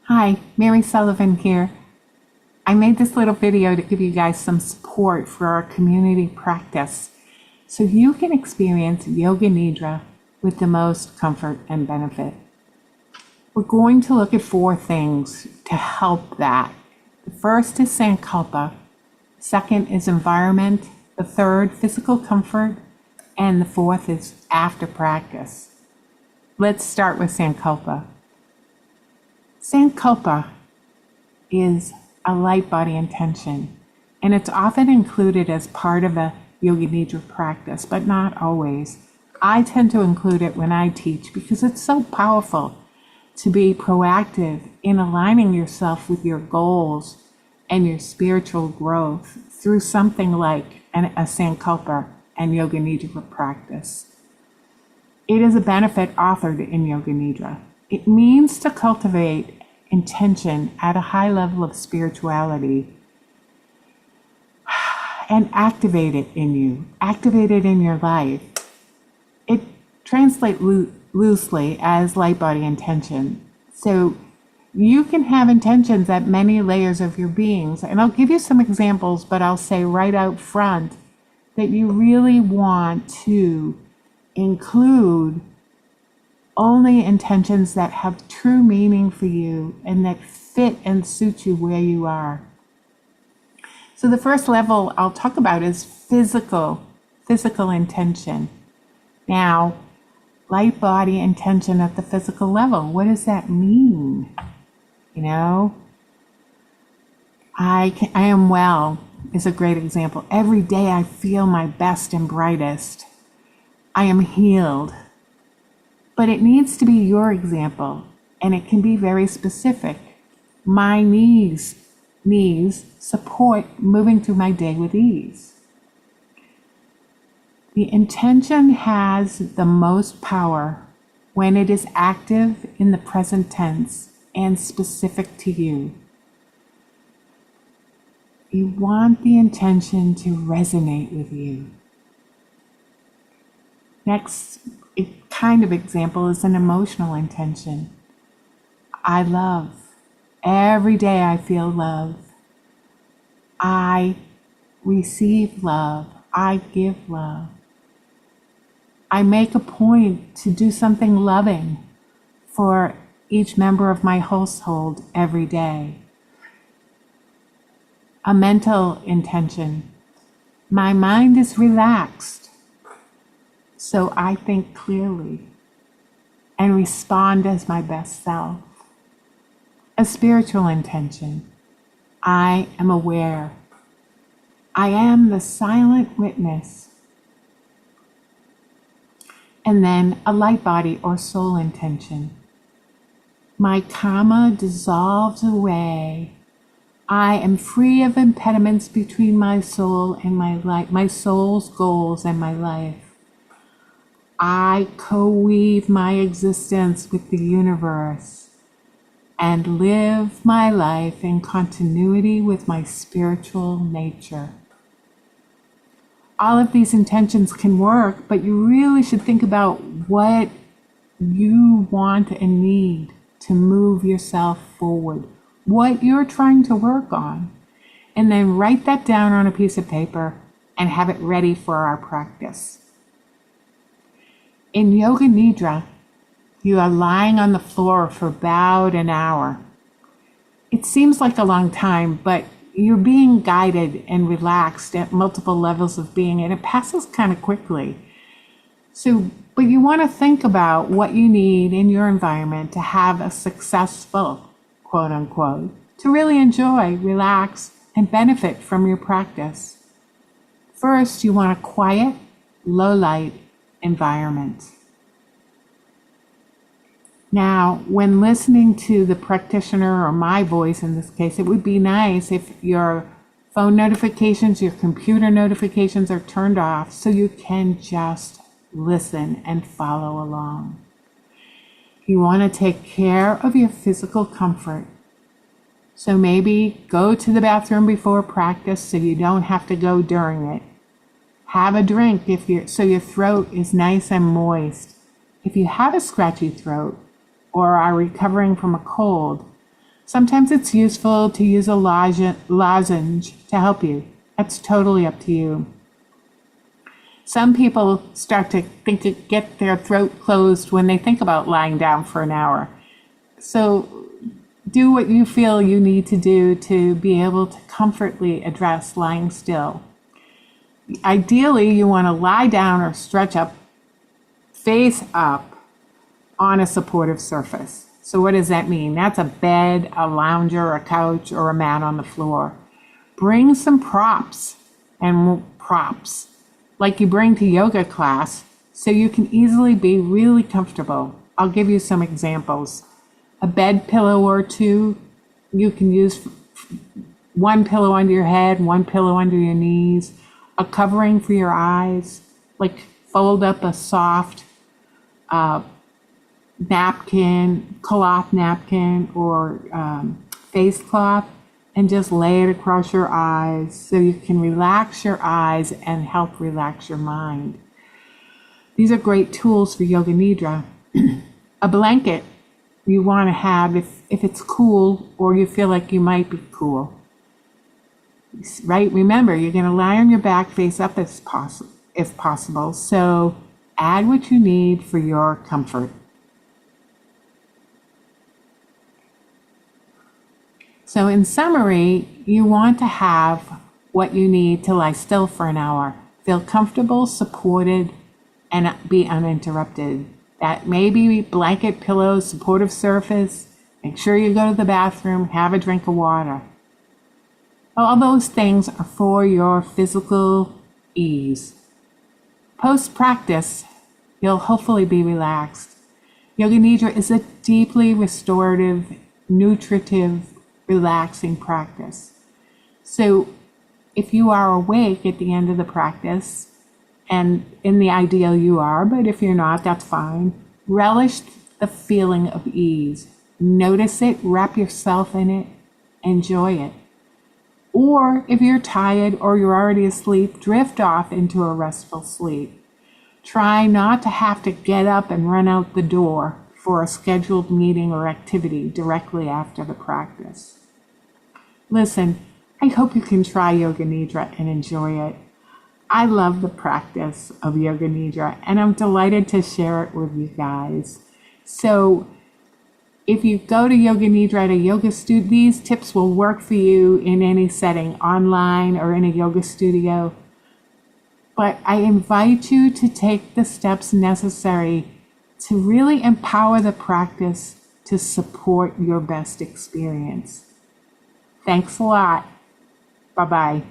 Hi, Mary Sullivan here. I made this little video to give you guys some support for our community practice so you can experience Yoga Nidra with the most comfort and benefit. We're going to look at 4 things to help that. The first is Sankalpa, second is environment, the third physical comfort, and the fourth is after practice. Let's start with Sankalpa. Sankalpa is a light body intention, and it's often included as part of a Yoga Nidra practice, but not always. I tend to include it when I teach because it's so powerful to be proactive in aligning yourself with your goals and your spiritual growth through something like a Sankalpa and Yoga Nidra practice. It is a benefit offered in Yoga Nidra. It means to cultivate intention at a high level of spirituality and activate it in you, activate it in your life. It translates loosely as light body intention. So you can have intentions at many layers of your beings. And I'll give you some examples, but I'll say right out front that you really want to include only intentions that have true meaning for you and that fit and suit you where you are. So the first level I'll talk about is physical intention. Now, light body intention at the physical level, what does that mean? I am well is a great example. Every day I feel my best and brightest. I am healed. But it needs to be your example, and it can be very specific. My knees support moving through my day with ease. The intention has the most power when it is active in the present tense and specific to you. You want the intention to resonate with you. Next kind of example is an emotional intention. I love. Every day I feel love. I receive love. I give love. I make a point to do something loving for each member of my household every day. A mental intention. My mind is relaxed, so I think clearly and respond as my best self. A spiritual intention. I am aware. I am the silent witness. And then a light body or soul intention. My karma dissolves away. I am free of impediments between my soul and my life, my soul's goals and my life. I co-weave my existence with the universe and live my life in continuity with my spiritual nature. All of these intentions can work, but you really should think about what you want and need to move yourself forward, what you're trying to work on, and then write that down on a piece of paper and have it ready for our practice. In Yoga Nidra, you are lying on the floor for about an hour. It seems like a long time, but you're being guided and relaxed at multiple levels of being, and it passes kind of quickly. But you want to think about what you need in your environment to have a successful, quote unquote, to really enjoy, relax, and benefit from your practice. First, you want a quiet, low light environment. Now, when listening to the practitioner or my voice in this case, it would be nice if your phone notifications, your computer notifications are turned off so you can just listen and follow along. You want to take care of your physical comfort. So maybe go to the bathroom before practice so you don't have to go during it. Have a drink so your throat is nice and moist. If you have a scratchy throat or are recovering from a cold, Sometimes it's useful to use a lozenge to help you. That's totally up to you. Some people start to get their throat closed when they think about lying down for an hour. So do what you feel you need to do to be able to comfortably address lying still. Ideally, you want to lie down or stretch up, face up on a supportive surface. So what does that mean? That's a bed, a lounger, a couch, or a mat on the floor. Bring some props like you bring to yoga class so you can easily be really comfortable. I'll give you some examples. A bed pillow or two. You can use one pillow under your head, one pillow under your knees, a covering for your eyes, like fold up a soft napkin, cloth napkin, or face cloth, and just lay it across your eyes so you can relax your eyes and help relax your mind. These are great tools for Yoga Nidra. A blanket you want to have if it's cool or you feel like you might be cool. Right? Remember, you're going to lie on your back face up if possible. So add what you need for your comfort. So in summary, you want to have what you need to lie still for an hour. Feel comfortable, supported, and be uninterrupted. That may be blanket, pillows, supportive surface. Make sure you go to the bathroom, have a drink of water. All those things are for your physical ease. Post-practice, you'll hopefully be relaxed. Yoga Nidra is a deeply restorative, nutritive, relaxing practice. So if you are awake at the end of the practice, and in the ideal you are, but if you're not, that's fine, relish the feeling of ease. Notice it, wrap yourself in it, enjoy it. Or if you're tired or you're already asleep, drift off into a restful sleep. Try not to have to get up and run out the door for a scheduled meeting or activity directly after the practice. Listen, I hope you can try Yoga Nidra and enjoy it. I love the practice of Yoga Nidra, and I'm delighted to share it with you guys. So if you go to Yoga Nidra at a yoga studio, these tips will work for you in any setting, online or in a yoga studio. But I invite you to take the steps necessary to really empower the practice to support your best experience. Thanks a lot. Bye-bye.